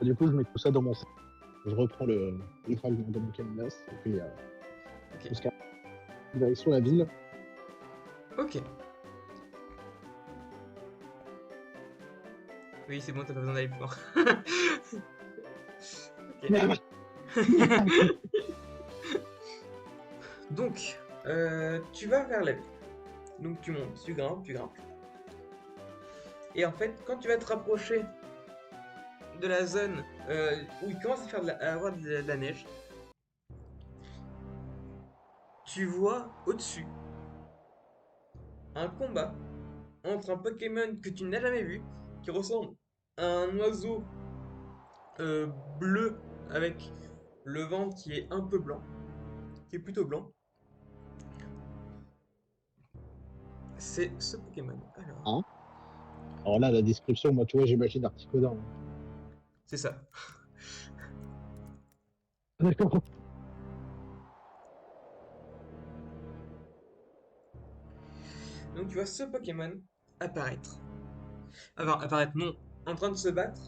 Du coup, je mets tout ça dans mon sac. Je reprends le fragment de mon canvas et puis Ok. jusqu'à direction la ville. Ok. Oui, c'est bon, t'as pas besoin d'aller plus loin. Ok. Donc, tu vas vers la ville. Donc tu montes, tu grimpes, tu grimpes. Et en fait, quand tu vas te rapprocher de la zone où il commence à avoir de la neige, tu vois au-dessus un combat entre un Pokémon que tu n'as jamais vu, qui ressemble à un oiseau euh, bleu avec le ventre qui est un peu blanc, qui est plutôt blanc. C'est ce Pokémon. Alors, Hein. Alors là, la description, moi, tu vois, j'imagine Articodin. c'est ça. D'accord. Donc tu vois ce Pokémon apparaître. Enfin, apparaître non, en train de se battre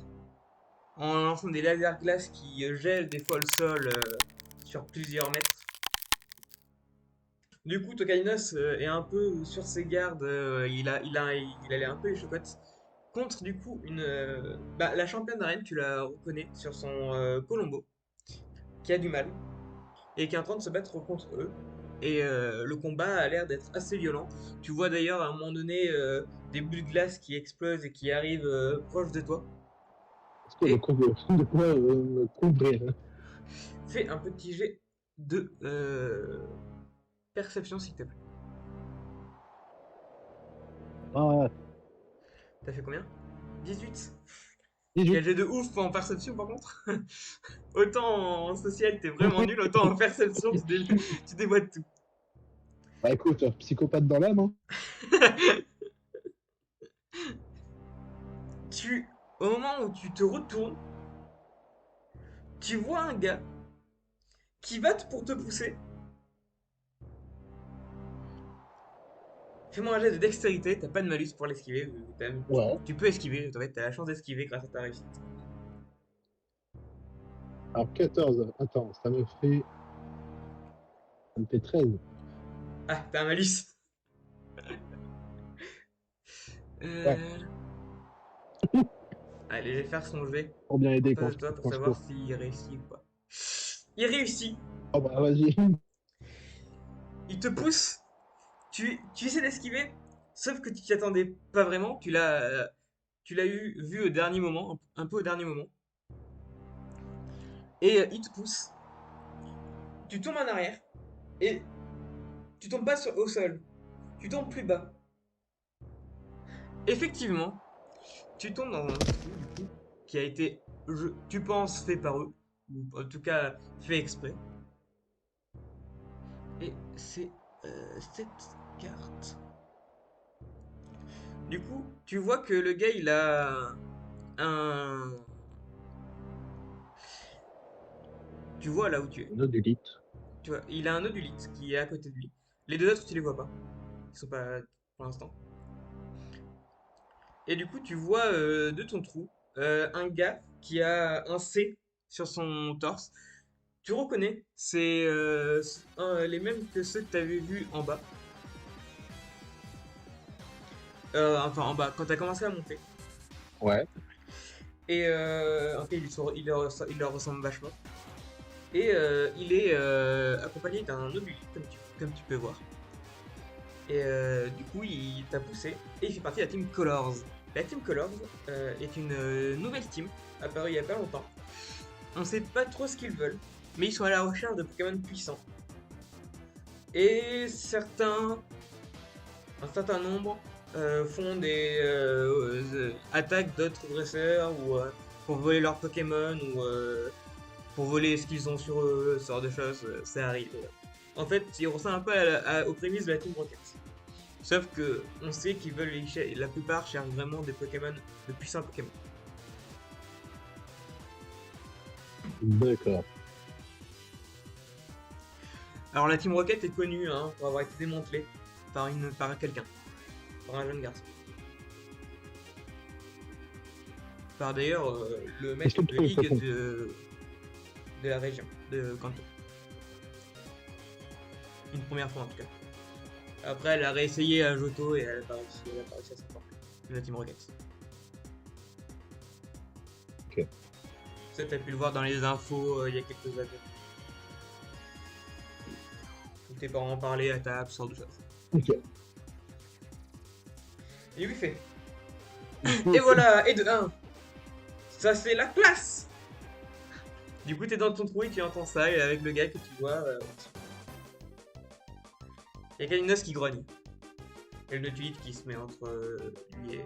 en lançant des lasers glaces qui gèlent des fois le sol sur plusieurs mètres. Du coup, Tokainos est un peu sur ses gardes, il a l'air un peu les chocottes. Contre du coup la championne d'arène, tu la reconnais sur son Colombo, qui a du mal et qui est en train de se battre contre eux. Et le combat a l'air d'être assez violent. Tu vois d'ailleurs à un moment donné des bouts de glace qui explosent et qui arrivent proche de toi. Est-ce que Et de quoi me couvrir? fais un petit jet de perception s'il te plaît. Ah, T'as fait combien? 18. Quel 18. jet de ouf en perception par contre. Autant en social t'es vraiment nul, autant en perception tu déboîtes tout. Bah écoute, psychopathe dans l'âme, hein. Au moment où tu te retournes, tu vois un gars qui va pour te pousser. Fais-moi un jet de dextérité, t'as pas de malus pour l'esquiver. Ouais. Tu peux esquiver, en fait, t'as la chance d'esquiver grâce à ta réussite. Alors 14. Attends, ça me fait 13. Ah, t'as un malus. Ouais, Euh... Allez, je vais faire son jet pour bien en aider face de toi pour quand je savoir cours. s'il réussit ou pas. Il réussit, Ah bah vas-y. il te pousse, tu essaies d'esquiver, sauf que tu t'y attendais pas vraiment, tu l'as vu au dernier moment, un peu au dernier moment, et il te pousse, tu tombes en arrière, et tu tombes pas au sol, tu tombes plus bas. Effectivement, tu tombes dans un trou, du coup, qui a été, tu penses, fait par eux, ou en tout cas fait exprès, et c'est cette carte. Du coup, tu vois que le gars, il a un... Tu vois là où tu es. Une odulite. Tu vois, il a un odulite qui est à côté de lui. Les deux autres, tu les vois pas. Ils sont pas pour l'instant. Et du coup, tu vois de ton trou un gars qui a un C sur son torse. Tu reconnais, c'est les mêmes que ceux que tu avais vus en bas. Enfin, en bas, quand tu as commencé à monter. Ouais. Et en fait, il leur ressemble vachement. Et il est accompagné d'un obus, comme tu peux voir. Et du coup, il t'a poussé et il fait partie de la team Colors. La team Colors est une nouvelle team apparue il y a pas longtemps. On sait pas trop ce qu'ils veulent, mais ils sont à la recherche de Pokémon puissants. Et un certain nombre, font des attaques d'autres dresseurs ou pour voler leurs Pokémon ou pour voler ce qu'ils ont sur eux, ce genre de choses, ça arrive. En fait, ils ressemblent un peu aux prémices de la Team Rocket. Sauf que on sait qu'ils veulent, la plupart cherchent vraiment des Pokémon, de puissants Pokémon. D'accord. Alors la Team Rocket est connue hein, pour avoir été démantelée par quelqu'un, par un jeune garçon. par d'ailleurs le Est-ce maître que de tu trouves ligue ça con? de la région, de Kanto. Une première fois en tout cas. Après, elle a réessayé à Johto et elle a pas réussi à s'en sortir. La Team Rocket. Ok. Ça, t'as pu le voir dans les infos il y a quelques années. Où tes parents parlaient à table, ce genre de choses. Ok. Et lui fait. Et voilà, et de 1. Ça, c'est la classe! Du coup, t'es dans ton trou et tu entends ça, et avec le gars que tu vois. Il y a Kalinos qui grogne. Et le Nutulite qui se met entre lui et.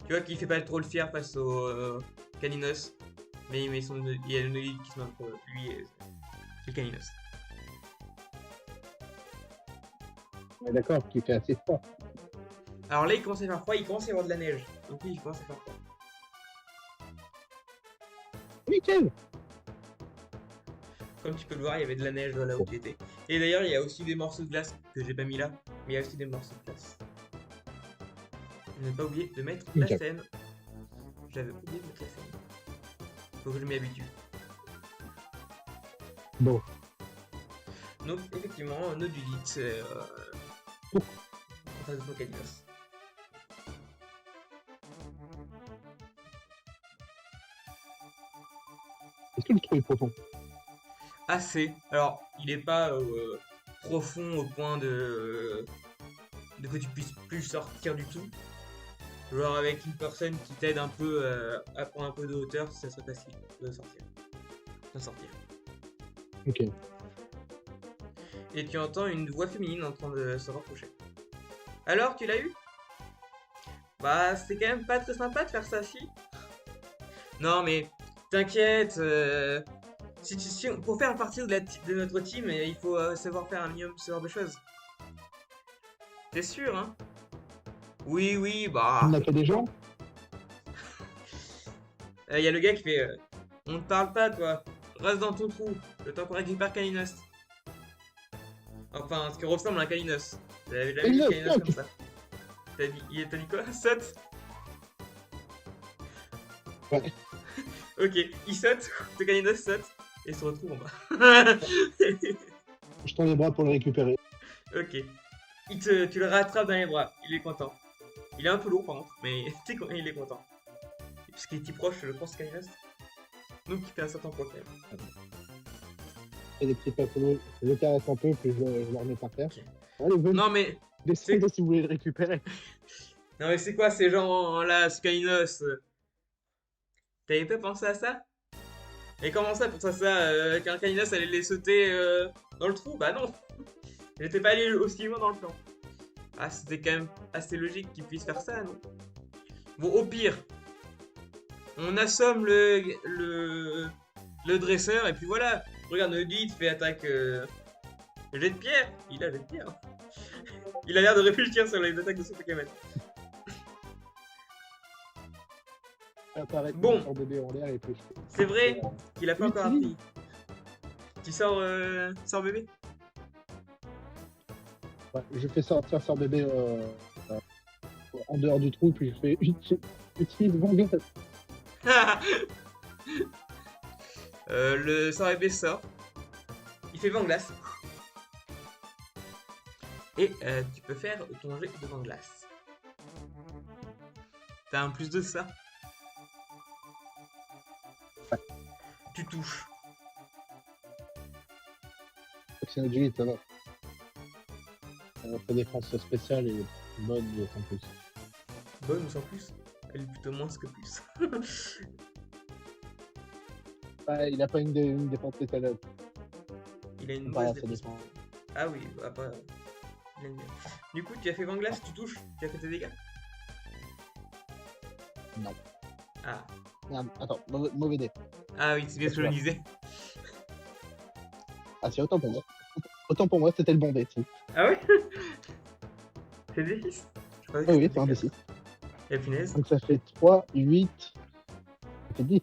Tu vois qu'il fait pas trop le fier face au Kalinos. Mais il y a le Nutulite qui se met entre lui et le Kalinos. On est d'accord qu'il fait assez froid. Alors là, il commence à faire froid, il commence à y avoir de la neige. Donc oui, il commence à faire froid. Nickel. Comme tu peux le voir, il y avait de la neige là où tu étais. Et d'ailleurs, il y a aussi des morceaux de glace que j'ai pas mis là. Mais il y a aussi des morceaux de glace. Je n'ai pas oublié de mettre la Ok. scène. J'avais oublié de mettre la scène. Faut que je m'y habitue. Bon. Donc, effectivement, nos Judith, c'est. En face de son Kalinos. Est-ce que le trou est profond? Assez. Alors, il est pas profond au point de que tu puisses plus sortir du tout. Genre avec une personne qui t'aide un peu à prendre un peu de hauteur, ça serait facile de sortir. D'en sortir. Ok. Et tu entends une voix féminine en train de se rapprocher. Alors, tu l'as eu? Bah, c'est quand même pas très sympa de faire ça, si. Non, mais t'inquiète. Pour faire partie de notre team, il faut savoir faire un minimum ce genre de choses. T'es sûr, hein? Oui, oui, Tu bah. n'as pas des gens? Y a le gars qui fait on te parle pas, toi. Reste dans ton trou. Le temps qu'on récupère Kalinos. Enfin, ce qui ressemble à un Kalinos. J'avais jamais vu Kalinos, Kalinos comme fuck. ça. T'as dit quoi? Saute? Ouais. Ok, il saute. Le Kalinos saute. Et se retrouve en bas. Je tends les bras pour le récupérer. Ok. Tu le rattrapes dans les bras. Il est content. Il est un peu lourd par contre, mais il est content. Parce qu'il est si proche, je pense, Kalinos. Donc il fait un certain poids quand même. Et des petits papillons, je le caresse un peu, puis je le remets par terre. Ok. Allez, venez, Non mais. descendez si vous voulez le récupérer. Non mais c'est quoi ces gens là, ce Kalinos? T'avais pas pensé à ça? Et comment ça, pour ça, qu'un Kalinos allait les sauter dans le trou? Bah non! J'étais pas allé aussi loin dans le plan. Ah, c'était quand même assez logique qu'ils puissent faire ça, non? Bon, au pire, on assomme le dresseur, et puis voilà. Regarde, le guide fait attaque jet de pierre. Il a jet de pierre. Il a l'air de réfléchir sur les attaques de son Pokémon. Apparaître Bon. mon bébé en l'air et puis C'est vrai qu'il a pas encore Utilise. appris. Tu sors bébé? Ouais, je fais sortir son bébé en dehors du trou, puis je fais utilise Vanguard. Le sort épée sort. Il fait vent glace. Et tu peux faire ton jet de vent glace. T'as un plus de ça. Tu touches. C'est notre Julie, ça va. Notre défense spéciale est bonne, mais sans plus. Bonne ou sans plus? Elle est plutôt moins que plus. Ouais, il a pas une défense spéciale. Il a une Pas mauvaise assez défense. défense. Ah oui, bah pas. Il a une- Du coup, tu as fait vent glace, tu touches, tu as fait tes dégâts. Non. Ah, Merde, attends, mauvais dé. ah oui, c'est bien ce que je disais. Ah si, autant pour moi. Autant pour moi, c'était le bon dé. Si. Ah oui? C'est des 6? Ah oui, c'est un des 6. Et punaise. Donc ça fait 3, 8, ça fait 10.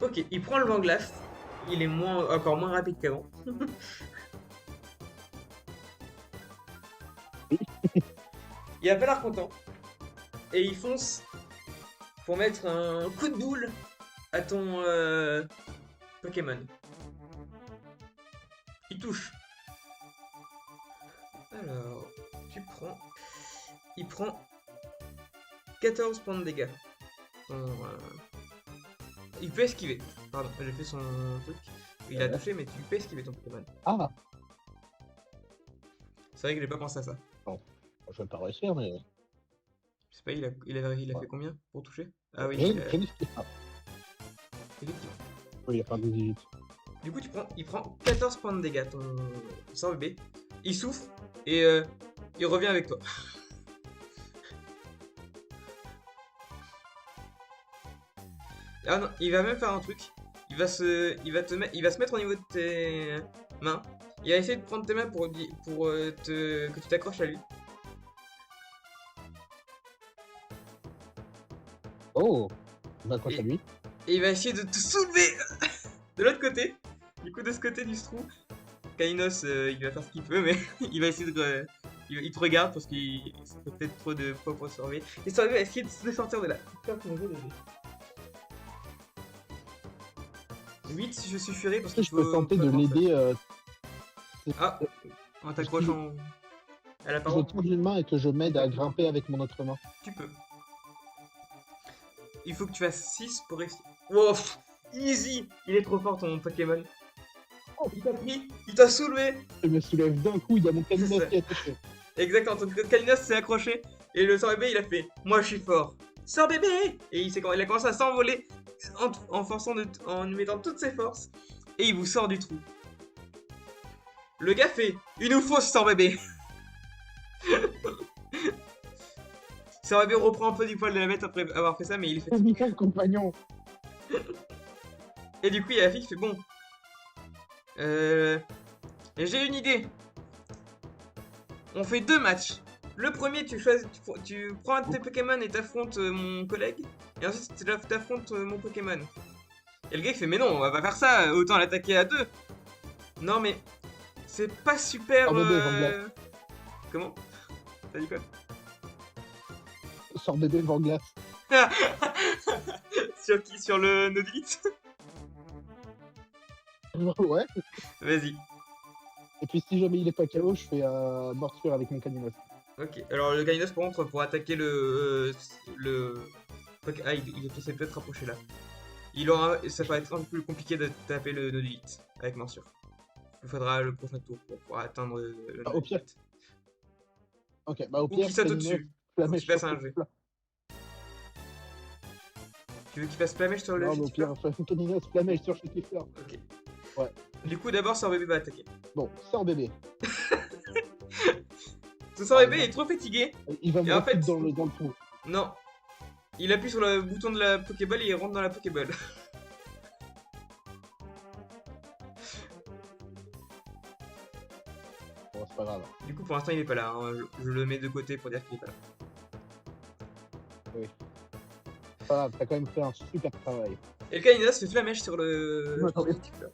Ok, il prend le vent glace. Il est encore moins rapide qu'avant. Il a pas l'air content. Et il fonce pour mettre un coup de boule à ton Pokémon. Il touche. Alors, il prend 14 points de dégâts. Il peut esquiver. Pardon, j'ai fait son truc. Il a touché, mais tu peux esquiver ton Pokémon. Ah, C'est vrai que j'ai pas pensé à ça. bon, je vais pas réussir, mais. Je sais pas, il a Ouais. fait combien pour toucher? Ah oui, Je ne sais pas. effectivement. Oui, il y a pas de 18. Du coup, il prend 14 points de dégâts, ton sort bébé. Il souffre et il revient avec toi. Ah non, il va même faire un truc. Il va se mettre au niveau de tes mains. Il va essayer de prendre tes mains pour que tu t'accroches à lui. Oh, on accroche à lui. Et il va essayer de te soulever de l'autre côté. Du coup, de ce côté du trou, Kainos, il va faire ce qu'il peut, mais il va essayer de. Il te regarde parce qu'il fait peut-être trop de poids pour surveiller. Et Sorvé va essayer de se sortir de là. 8 si je suffirai parce Est-ce que qu'il je peux faut. tenter de l'aider Ah, en t'accrochant à la je paroi, tends une main et que je m'aide à grimper avec mon autre main? tu peux. Il faut que tu fasses 6 pour réussir. Wow, easy! Il est trop fort ton Pokémon. Oh, il t'a pris, il t'a soulevé. Je me soulève d'un coup, il y a mon C'est Kaminos ça. qui est attaché. Exactement, ton Kalinos s'est accroché et le sort bébé il a fait moi je suis fort. Sort bébé. Et il a commencé à s'envoler en mettant toutes ses forces et il vous sort du trou. Le gars fait il nous faut ce sort bébé. Sort bébé reprend un peu du poil de la bête après avoir fait ça mais il est fatigué. Amical compagnon. Et du coup il y a la fille qui fait bon. J'ai une idée. On fait 2 matchs. Le premier, tu prends un de tes Pokémon et t'affrontes mon collègue. Et ensuite, tu t'affrontes mon Pokémon. Et le gars il fait mais non, on va pas faire ça, autant l'attaquer à 2. Non mais c'est pas super. Sort bébé, Vanglace. Comment? T'as dit quoi? Sort bébé, Vanglace. Sur qui? Sur le Nodilite? Ouais. Vas-y. Et puis si jamais il est pas KO, je fais morsure avec mon Kaminos. Ok. Alors le Gynos par contre pour attaquer Ah il essaie peut-être de rapprocher là. Ça va être un peu plus compliqué de taper le Nodilite avec morsure. Il faudra le prochain tour pour pouvoir atteindre le Ah, au pire. Nodilite. Ok, bah au Ou pire, qu'il saute Kaminos, au-dessus. flamèche Faut qu'il fasse sur un le jet. plat. Tu veux qu'il fasse flamèche sur le Non, mais au Chetifleur? pire, Kaminos, flamèche sur Chetifleur. Ok. Ouais. Du coup d'abord Sort bébé va attaquer. Bon, sort bébé. Ce Sort bébé est trop fatigué. Il va me Et en remettre fait- dans le trou. Non. Il appuie sur le bouton de la Pokéball et il rentre dans la Pokéball. Bon, c'est pas grave. Du coup pour l'instant il est pas là. Hein. Je le mets de côté pour dire qu'il est pas là. C'est pas grave, t'as quand même fait un super travail. Et le Kalinas fait flamèche sur le Attendez. Chetifleur.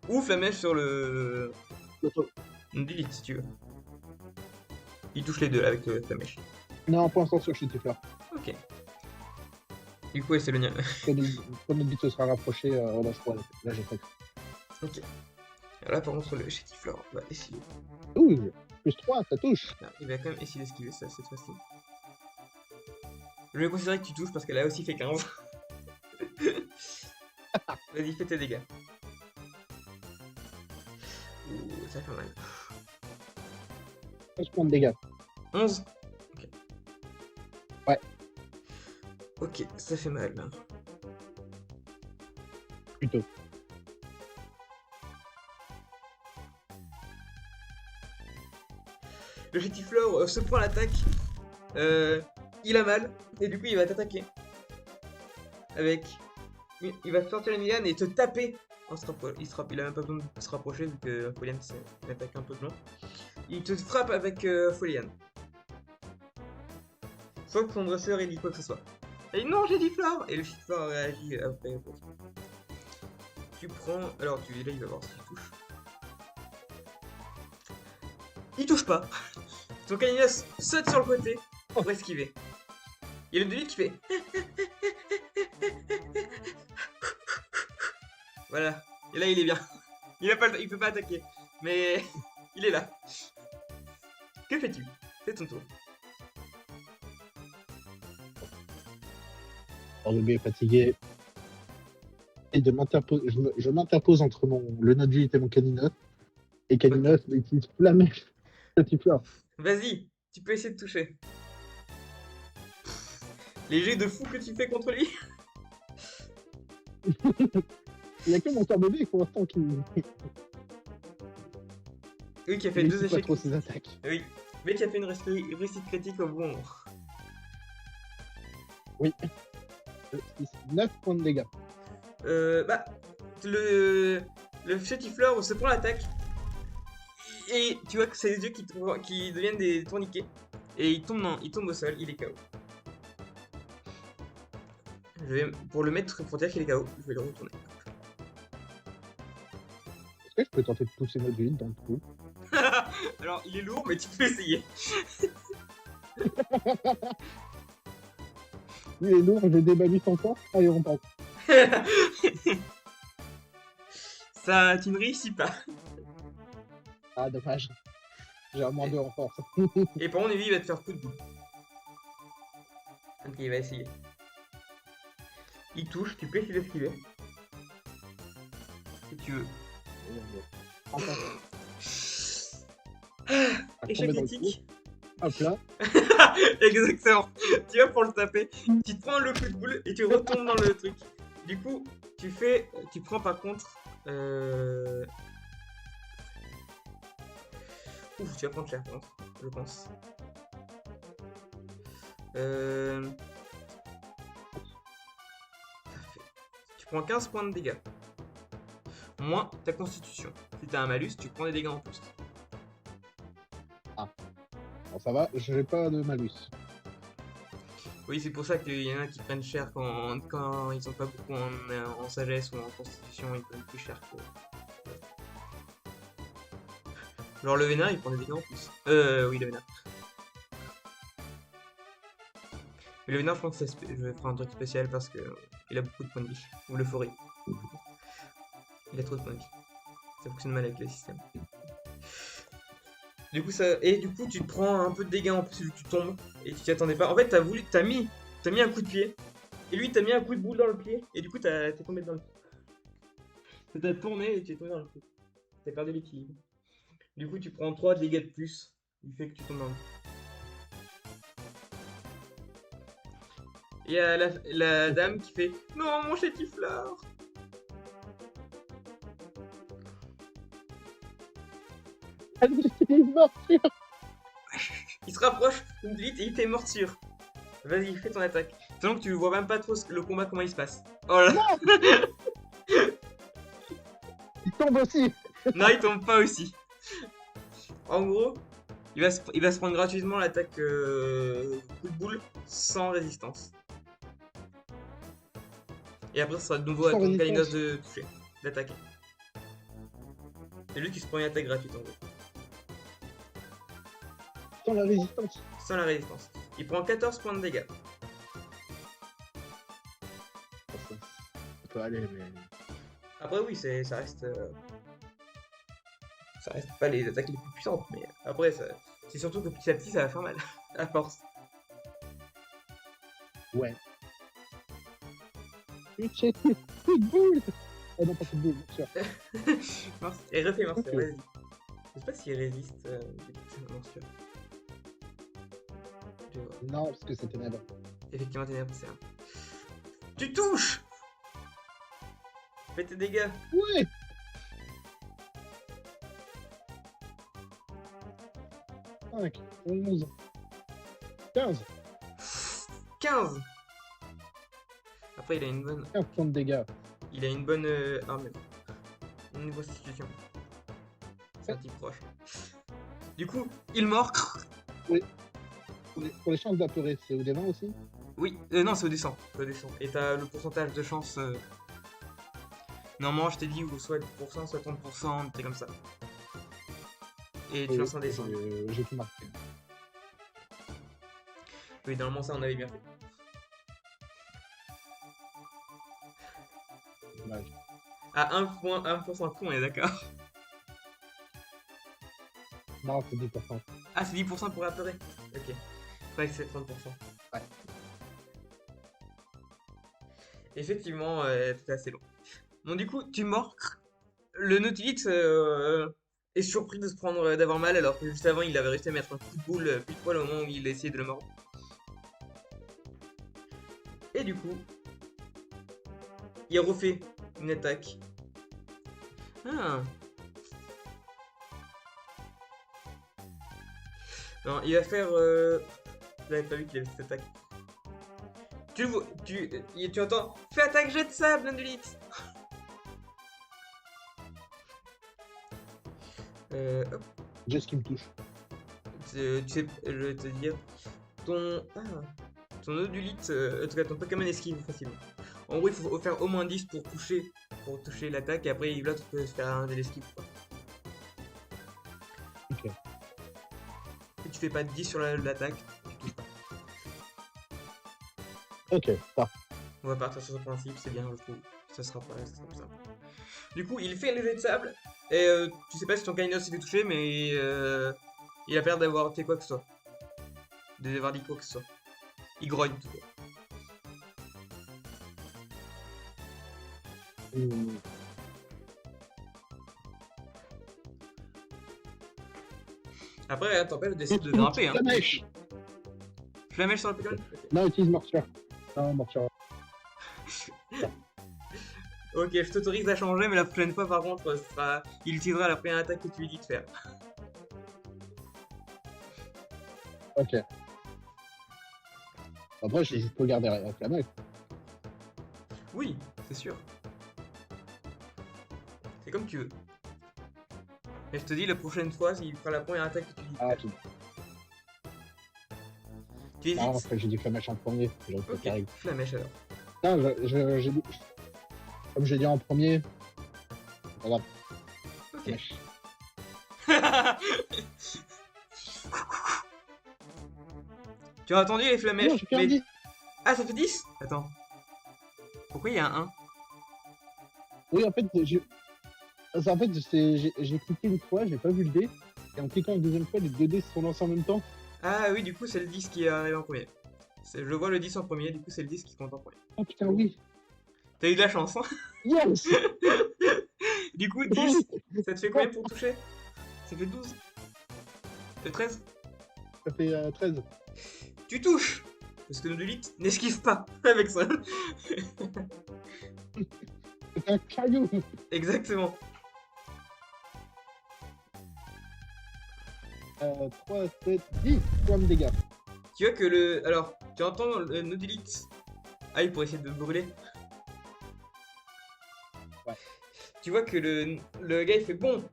Ou flamèche sur le L'auto. Delete si tu veux. Il touche les deux là avec le flamèche. Non, pour l'instant sur Chetifleur. Ok. Du coup, ouais, c'est le nien. Quand notre but se sera rapproché, là, je crois, là j'ai fait. Ok. Alors là, par contre, le Chetifleur va essayer. Ouh, plus 3, ça touche. Non, il va quand même essayer d'esquiver ça cette fois-ci. Je vais considérer que tu touches parce qu'elle a aussi fait 15. Vas-y, fais tes dégâts. Ouh, ça fait mal. 11 points de dégâts. 11. Ok. Ouais. Ok, ça fait mal. Là. Plutôt. Le Chetifleur se prend l'attaque. Il a mal. Et du coup, il va t'attaquer. Avec. Il va sortir une liane et te taper. Il a même pas besoin de se rapprocher vu que Folian c'est une attaque un peu de long. Il te frappe avec Folian. Sans que son dresseur ait dit quoi que ce soit. Et non, j'ai dit Flore. Et le Chetifleur réagit après. Tu prends. Alors, là, il va voir s'il touche. Il touche pas. Ton Kalinas saute sur le côté pour esquiver. Il y a le Delete qui fait Voilà. Et là, il est bien. Il peut pas attaquer. Mais il est là. Que fais-tu? C'est ton tour. Alors, le bébé est fatigué. Et je m'interpose entre le Nodule et mon Caninote. Et Caninote utilise Flammèche Chatifleur. Vas-y, tu peux essayer de toucher. Les jets de fou que tu fais contre lui. Il n'y a que mon cœur bébé pour l'instant qui Oui, qui a fait réussit deux pas échecs. trop ses attaques. Oui, mais qui a fait une réussite critique au bon moment. Oui. 9 points de dégâts. Bah, le chétifleur se prend l'attaque. Et tu vois que c'est les yeux qui deviennent des tourniquets. Et il tombe au sol, il est KO. Pour le mettre, pour dire qu'il est KO, je vais le retourner. Est-ce que je peux tenter de pousser Nodule dans le trou? Alors, il est lourd, mais tu peux essayer. Il est lourd, j'ai des balus encore. Allez, on passe. Ça, tu ne réussis pas. Ah, dommage. J'ai un moins 2 en force. Et par contre, lui, il va te faire coup de boule. Ok, il va essayer. Il touche, tu peux essayer d'esquiver. Si tu veux. Échec critique. Hop là. Exactement. Tu vas pour le taper, tu te prends le coup de boule et tu retombes dans le truc. Du coup, tu prends par contre. Ouf, tu vas prendre cher par contre, je pense. Tu prends 15 points de dégâts. Moins ta constitution. Si t'as un malus, tu prends des dégâts en plus. Bon, ça va, j'ai pas de malus. Oui, c'est pour ça qu'il y en a qui prennent cher quand ils ont pas beaucoup en sagesse ou en constitution, ils prennent plus cher que. Genre le vénard, il prend des dégâts en plus. Oui, le vénard. Mais le vénard, je pense que je vais faire un truc spécial parce que il a beaucoup de points de vie. Ou l'euphorie. Il a trop de points de vie. Ça fonctionne mal avec le système. Du coup, tu te prends un peu de dégâts en plus vu que tu tombes et tu t'y attendais pas. En fait, t'as mis un coup de pied et lui, t'as mis un coup de boule dans le pied et du coup, t'es tombé dans le pied. Ça t'a tourné et tu es tombé dans le pied. T'as perdu l'équilibre. Du coup, tu prends 3 dégâts de plus du fait que tu tombes dans le pied. Et il y a la dame qui fait non, mon chétifleur. Il se rapproche vite et il fait morsure. Vas-y, fais ton attaque. Sachant que tu vois même pas trop le combat, comment il se passe. Oh là. Il tombe aussi. Non, il tombe pas aussi. En gros, il va se prendre gratuitement l'attaque coup de boule sans résistance. Et après, ce sera de nouveau à Sans ton résistance. Kalinos de toucher, d'attaquer. C'est lui qui se prend une attaque gratuite en gros. Sans la résistance. Sans la résistance. Il prend 14 points de dégâts. Ça peut aller, mais. Après, oui, ça reste. Ça reste pas les attaques les plus puissantes, mais après, c'est surtout que petit à petit, ça va faire mal. À force. Ouais. J'ai coup de boule. Oh non, pas coup de boule, bien sûr. Et refais morsure, Ok. vas-y. Je sais pas s'il résiste morsure. Je vais voir. Non, parce que c'est ténèbres. Effectivement, ténèbres, c'est un. Tu touches! Fais tes dégâts. Ouais. 5, 11, 15. 15! Après, il a une bonne. 15 points de dégâts. Il a une bonne armure. Une bonne situation. C'est un type proche. Du coup, il mord. Pour les chances d'apeurer, c'est au des 20 aussi? Oui, non, c'est au descend. Et t'as le pourcentage de chance. Normalement, je t'ai dit, ou soit 10%, soit 30%, t'es comme ça. Et tu lances un descend. J'ai tout marqué. Oui, normalement, ça, on avait bien fait. Dommage. À 1% con, on est d'accord. Non, c'est 10%. Ah, c'est 10% pour apeurer. Ok. Je croyais que c'est 30%. Ouais. Effectivement, c'était assez long. Bon, du coup, tu mords. Le Nautilus est surpris de se prendre d'avoir mal alors que juste avant il avait réussi à mettre un coup de boule pile poil au moment où il essayait de le mordre. Et du coup, il refait une attaque. Ah. Non, il va faire. J'avais pas vu qu'il avait cette attaque. Tu le vois, tu entends. Fais attaque jet de sable, Indulite. Hop, Juste qui me touche. tu sais, je vais te dire. Ton Odulite, en tout cas ton Pokémon esquive facilement. En gros, il faut faire au moins 10 pour toucher l'attaque, et après l'autre peut se faire un de l'esquive. Ok. Si tu fais pas de 10 sur l'attaque, tu touches pas. Ok, ça. On va partir sur ce principe, c'est bien, je trouve. Ça sera plus simple. Du coup, il fait le jet de sable, et tu sais pas si ton Kainos s'est fait toucher, mais il a peur d'avoir fait quoi que ce soit. D'avoir dit quoi que ce soit. Il grogne tout cas. Hmm. Après, rien t'empêche d'essayer de grimper. Hein. Flamèche. Flamèche sur le Pokémon. Non, utilise morsure. Non, morsure. Ok, je t'autorise à changer, mais la prochaine fois, par contre, il utilisera la première attaque que tu lui dis de faire. Ok. Après, je peux garder la flamèche. Oui, c'est sûr. C'est comme tu veux. Mais je te dis, la prochaine fois, il fera la première attaque que tu lui dis de Ah, faire. tout. Tu hésites. Non, après, j'ai dit flamèche en premier. Ok, flamèche alors. Non, j'ai dit... Comme j'ai dit en premier. Voilà. Ok. Flamèche. Tu as entendu les Non, flamèches? j'ai perdu. Ah, ça fait 10? Attends. Pourquoi il y a un 1? Oui, en fait, j'ai cliqué une fois, j'ai pas vu le dé. Et en cliquant une deuxième fois, les deux dés se sont lancés en même temps. Ah oui, du coup, c'est le 10 qui est arrivé en premier. Je vois le 10 en premier, du coup, c'est le 10 qui compte en premier. Oh putain, oui. T'as eu de la chance, hein? Yes. Du coup, 10, ça te fait combien pour toucher? Ça fait 12? Ça fait 13? Ça fait 13. Tu touches! Parce que Nodulite n'esquive pas avec ça. C'est un caillou. Exactement. 3, 7, 10 points de dégâts. Tu vois que le. Alors, tu entends le Nodulite aille pour essayer de brûler. Ouais. Tu vois que le gars il fait bon.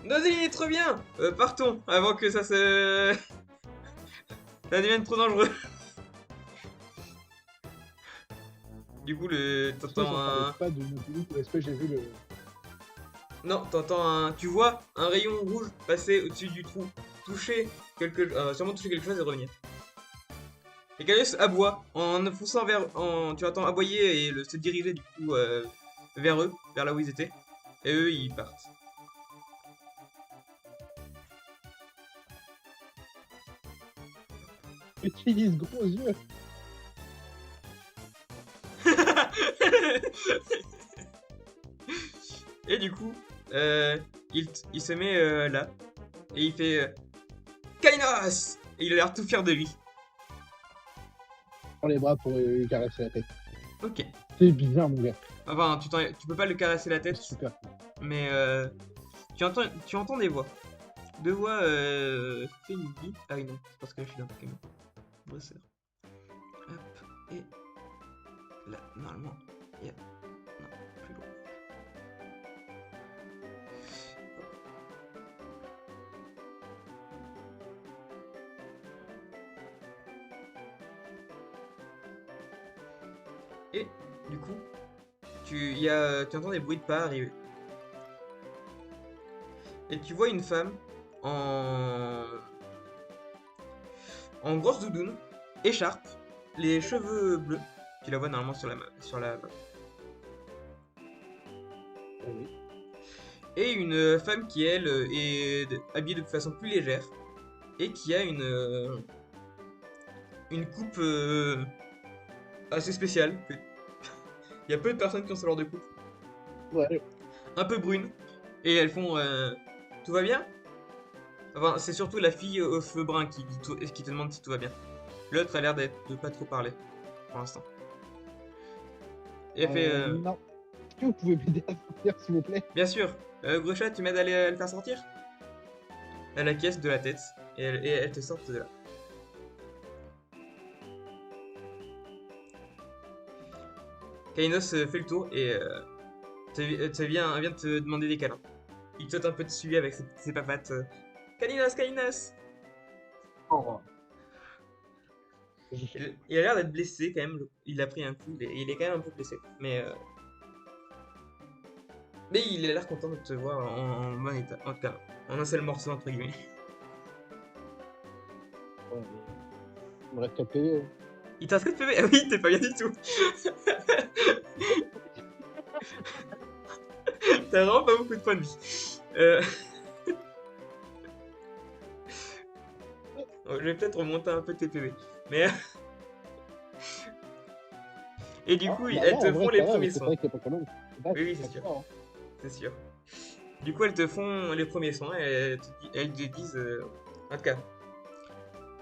Nodulite, reviens! Partons avant que ça se. Ça devienne trop dangereux. Du coup, t'entends un. Pas de Nautilus, est-ce que j'ai vu le. Non, t'entends un. Tu vois un rayon rouge passer au-dessus du trou, sûrement toucher quelque chose et revenir. Et Caius aboie en fonçant tu entends aboyer et se diriger du coup vers eux, vers là où ils étaient. Et eux, ils partent. Utilise gros yeux. Et du coup, il se met là. Et il fait Kainos! Et il a l'air tout fier de lui. Dans les bras pour lui caresser la tête. Ok. C'est bizarre, mon gars. Enfin, tu peux pas le caresser la tête, Super. mais tu entends des voix. Deux voix féminines. Ah oui, non, c'est parce que je suis dans Pokémon. Dresseur. Hop, et là, normalement, il y a. Non, plus loin. Et du coup, tu entends des bruits de pas arriver. Et tu vois une femme en grosse doudoune, écharpe, les cheveux bleus. Tu la vois normalement sur la map. Oui. Et une femme qui, elle, est habillée de façon plus légère et qui a une coupe assez spéciale. Il y a peu de personnes qui ont ce genre de coupe. Ouais. Un peu brune. Et elles font tout va bien? Enfin, c'est surtout la fille aux cheveux bruns qui te demande si tout va bien. L'autre a l'air de pas trop parler pour l'instant. Et elle fait Non. Est-ce que vous pouvez m'aider à sortir, s'il vous plaît? bien sûr, Grisha, tu m'aides à le faire sortir? Elle acquiesce de la tête et elle te sort de là. Kainos fait le tour et vient te demander des câlins. Il saute un peu dessus avec ses papates. Kalinos, Kalinos! Oh. Il a l'air d'être blessé quand même. Il a pris un coup. Il est quand même un peu blessé. Mais il a l'air content de te voir en bon état. En tout cas, en un seul morceau entre guillemets. Ouais. Il me reste 4 PV. Il t'a inscrit de PV? Ah oui, t'es pas bien du tout. T'as vraiment pas beaucoup de points de vie. Je vais peut-être remonter un peu tes PV. Mais et du Ah, coup, bah elles non, en te vrai, font les ça va, premiers mais c'est soins. vrai qu'il n'y a pas quand même. Oui, oui, c'est sûr. D'accord. C'est sûr. Du coup, elles te font les premiers soins et elles te disent. En tout cas,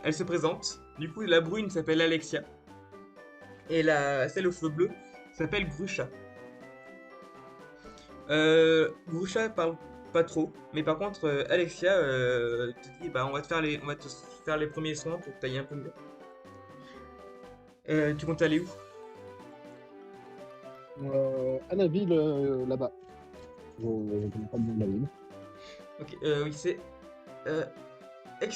elles se présentent. Du coup, la brune s'appelle Alexia. Et celle aux cheveux bleus s'appelle Grusha. Grusha parle pas trop. Mais par contre, Alexia te dit bah, on va te faire les premiers soins pour que t'ailles un peu mieux. Tu comptes aller où? À la ville, là-bas. Je ne connais pas le nom de la ville. Ok, oui, c'est. Euh, Alors,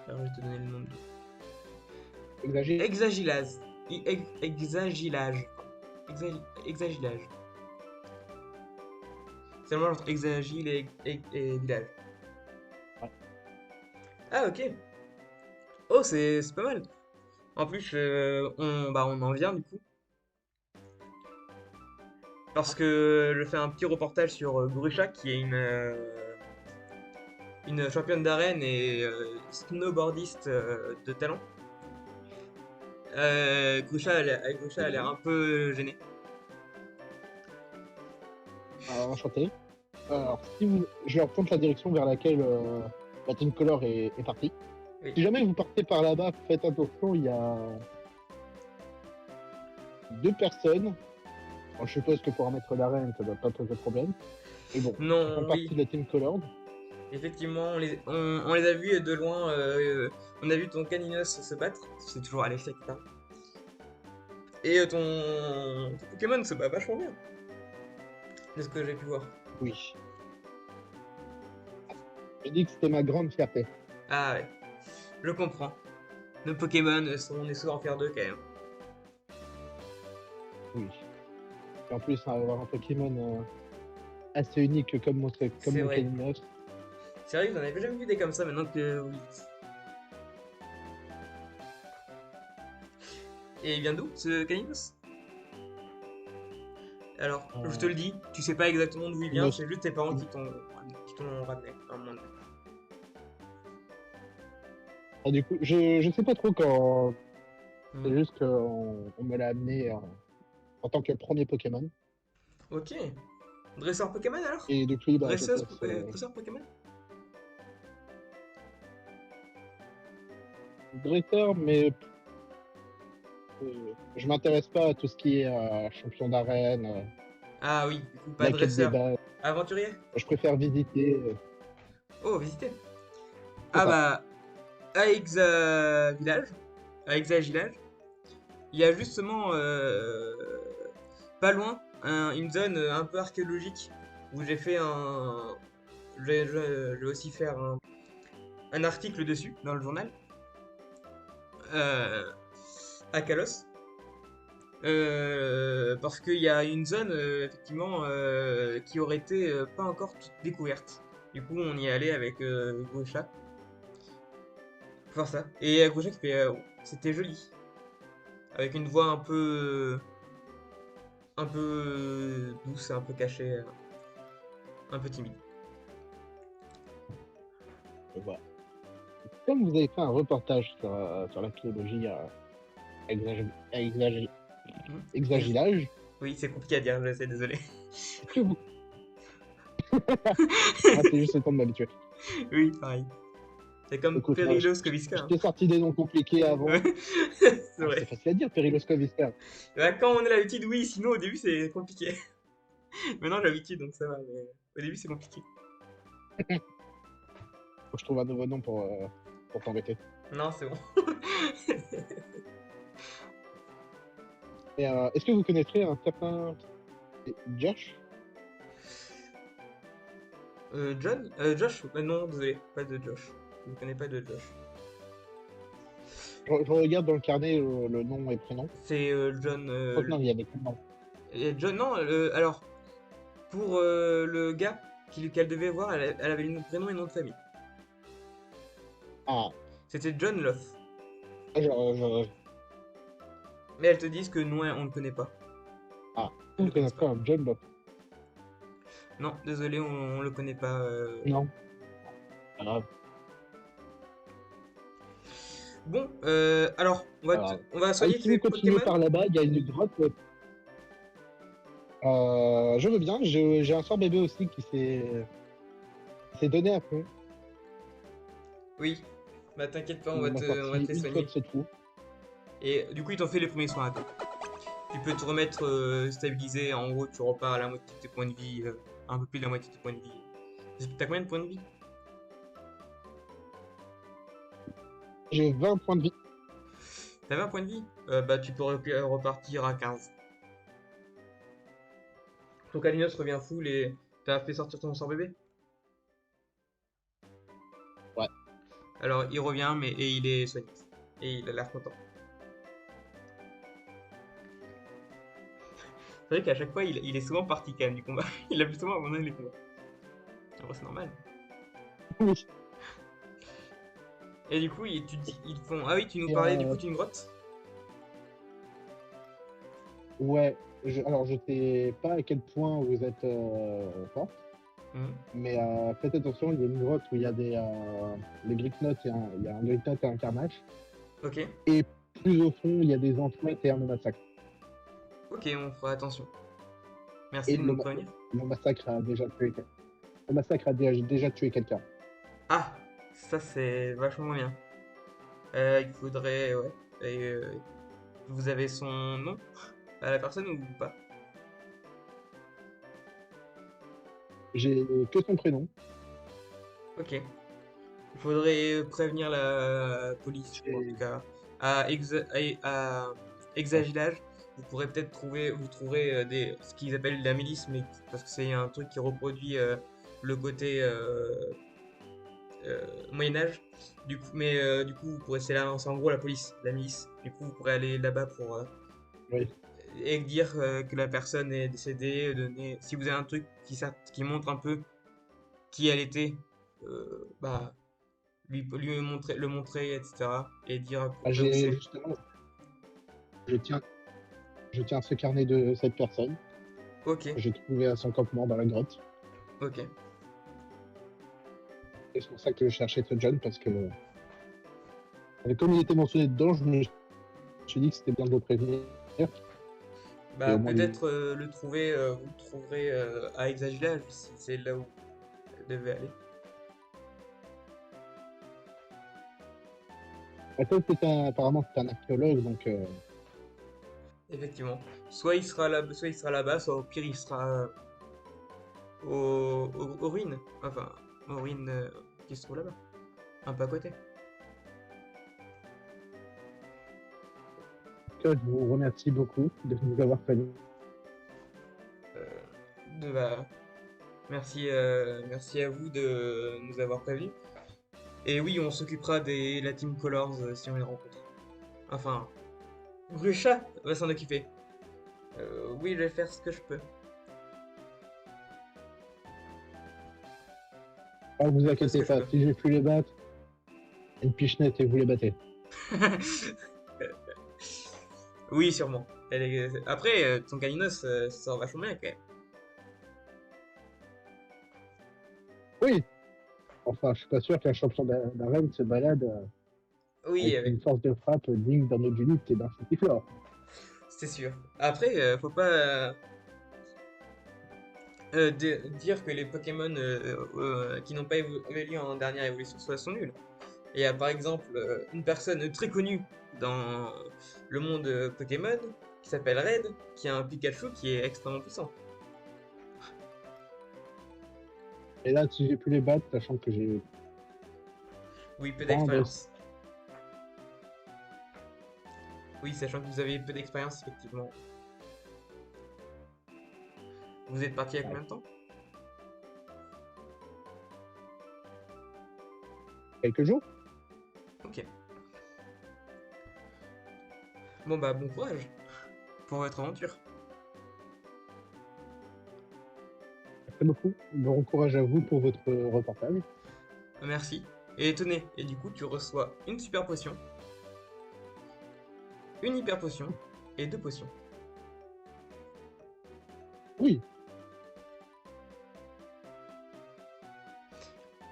je vais te donner le nom de. Exagé. Hexagilase. Hexagilage. Hexagilage. C'est le mélange entre hexagile et village. Ouais. Ah, ok. Oh, c'est pas mal. En plus, on en vient du coup. Parce que je fais un petit reportage sur Gurusha, qui est une championne d'arène et snowboardiste de talent. Gurusha a l'air un peu gênée. Enchanté. Alors, si vous... je leur montre la direction vers laquelle la Team Color est partie. Oui. Si jamais vous partez par là-bas, faites attention, il y a 2 personnes. Alors, je suppose que pour un maître d'arène, ça ne doit pas poser de problème. Mais bon, ils font Non, partie oui. de la Team Color. Effectivement, on les a vus de loin. On a vu ton Caninos se battre. C'est toujours Alexia qui parle. Et ton Pokémon se bat vachement bien. De ce que j'ai pu voir. Oui. Je dis que c'était ma grande fierté. Ah ouais, je comprends. Nos Pokémon, on est souvent fiers d'eux quand même. Oui. Et en plus, avoir un Pokémon assez unique comme C'est mon vrai. Caninos. C'est vrai que j'en avais jamais vu des comme ça maintenant que oui. Et il vient d'où ce Caninos? Alors, je te le dis, tu sais pas exactement d'où il vient, c'est juste tes parents qui t'ont ramené à un moment donné. Ah, du coup, je sais pas trop quand. C'est Hmm. juste qu'on me l'a amené en tant que premier Pokémon. Ok. Dresseur Pokémon alors? Et depuis, bah, je Dresseuse, passe dresseur Pokémon? dresseur, mais je m'intéresse pas à tout ce qui est champion d'arène, Ah oui, du coup, pas la quête des dresseur. bases. Aventurier? Je préfère visiter. Oh, visiter. C'est Ah ça. bah, à Exa Village, à Exa Village, il y a justement pas loin une zone un peu archéologique où j'ai fait un. Je vais aussi faire un article dessus dans le journal euh, à Kalos. Parce qu'il y a une zone effectivement qui aurait été pas encore toute découverte. Du coup, on y est allé avec Grisha pour faire ça. Et Grisha qui fait c'était joli, avec une voix un peu douce, un peu cachée, un peu timide. Voilà. Comme vous avez fait un reportage sur la trilogie exag- exag- Hmm. Exagilage, Oui, c'est compliqué à dire, je sais, désolé. est-ce que vous... Ah, c'est juste le temps de m'habituer. Oui, pareil. C'est comme Écoute, moi, Perilos Koviska. je t'ai sorti des noms compliqués avant. Ouais. C'est Ah, vrai. c'est facile à dire, Periloscovister. Bah, quand on a l'habitude, oui, sinon au début c'est compliqué. Maintenant j'ai l'habitude donc ça va, mais au début c'est compliqué. Faut que je trouve un nouveau nom pour t'embêter. Non, c'est bon. Et, est-ce que vous connaîtrez un certain Josh? John Josh? Non, désolé, pas de Josh. Je ne connais pas de Josh. Je regarde dans le carnet le nom et prénom. C'est John. Je crois que non, il y avait qu'un nom. John, non, alors, pour le gars qu'elle devait voir, elle avait le prénom et nom de famille. Ah, C'était John Love. je, Mais elles te disent que non, on ne connaît pas. ah, Elles vous ne connaissent connaissez pas pas. un John Locke? Non, désolé, on le connaît pas. Non. Pas grave, Bon, alors, pas grave. on va Ah, soigner si tes vous continuez Pokémon. par là-bas, il y a une grotte. Je veux bien. J'ai un sort bébé aussi qui s'est donné à fond. Oui. Bah t'inquiète pas, Il m'en a on va sorti te les une fois soigner. de ce trou. Et du coup, ils t'ont fait les premiers soins à toi. Tu peux te remettre stabilisé. En gros, tu repars à la moitié de tes points de vie. Un peu plus de la moitié de tes points de vie. T'as combien de points de vie? J'ai 20 points de vie. T'avais un point de vie? Bah tu peux repartir à 15. Ton Kalinos revient full et t'as fait sortir ton sort bébé? Ouais. Alors il revient et il est soigné. Et il a l'air content. C'est vrai qu'à chaque fois il est souvent parti quand même du combat. Il a plus souvent abandonné les combats. Alors c'est normal. Oui. Et du coup ils font... Ah oui, tu nous Et, parlais du coup d'une grotte? ouais. Alors, je sais pas à quel point vous êtes fort, Mhm. mais faites attention, il y a une grotte où il y a des Gricknotes, il y a un Gricknote et un Carnage. Ok. Et plus au fond, il y a des Amplettes et un massacre. Ok, on fera attention. Et Merci de nous prévenir. le massacre a déjà tué quelqu'un. Le massacre a déjà tué quelqu'un. Ah, ça c'est vachement bien. Il faudrait... Ouais. Et, vous avez son nom à la personne ou pas? J'ai que son prénom. Ok. Il faudrait prévenir la police, ou en tout Et- cas à Exagilage. Vous pourrez peut-être vous trouverez ce qu'ils appellent la milice, mais parce que c'est un truc qui reproduit le côté Moyen Âge. Du coup, mais du coup, vous pourrez, c'est en gros la police, la milice. Du coup, vous pourrez aller là-bas pour Oui. et dire que la personne est décédée, si vous avez un truc qui montre un peu qui elle était, bah lui montrer, le montrer, etc. Et dire Ah, là où c'est. justement, je tiens, je tiens ce carnet de cette personne Ok, que j'ai trouvé à son campement dans la grotte. ok. Et c'est pour ça que je cherchais ce John parce que, comme il était mentionné dedans, je me suis dit que c'était bien de le prévenir. Et Bah au moins, peut-être le trouver, vous le trouverez à Exagilage si c'est là où elle devait aller. apparemment, c'est un archéologue, donc Effectivement. Soit il sera là-bas, soit au pire il sera aux ruines. Enfin, aux ruines qui se trouvent là-bas. Un peu à côté. je vous remercie beaucoup de nous avoir prévenus. Bah, merci à vous de nous avoir prévenus. Et oui, on s'occupera des la Team Colors si on les rencontre. Enfin, Grucha va s'en occuper. Oui, je vais faire ce que je peux. Ah, vous Je fais ce inquiétez que je pas, peux. si j'ai pu les battre, une pichenette et vous les battez. Oui, sûrement. Après, ton Caninos ça sort vachement bien quand même. Oui, enfin, je suis pas sûr qu'un champion d'arène se balade Oui, avec une force de frappe digne d'un Odulite et d'un Chantiflore. c'est sûr. Après, faut pas dire que les Pokémon qui n'ont pas évolué en dernière évolution sont nuls. Il y a par exemple une personne très connue dans le monde Pokémon qui s'appelle Red, qui a un Pikachu qui est extrêmement puissant. Et là, si j'ai pu les battre, sachant que j'ai Oui, peu pas un boss. d'expérience. Oui, sachant que vous avez peu d'expérience, effectivement. Vous êtes parti il y a combien de temps? Quelques jours. Ok. Bon bah bon courage pour votre aventure. Merci beaucoup. Bon courage à vous pour votre reportage. Merci. Et tenez, et du coup tu reçois une super potion, une hyper potion et deux potions. Oui,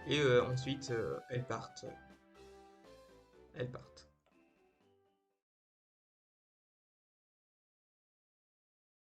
Et ensuite elles partent. Elles partent.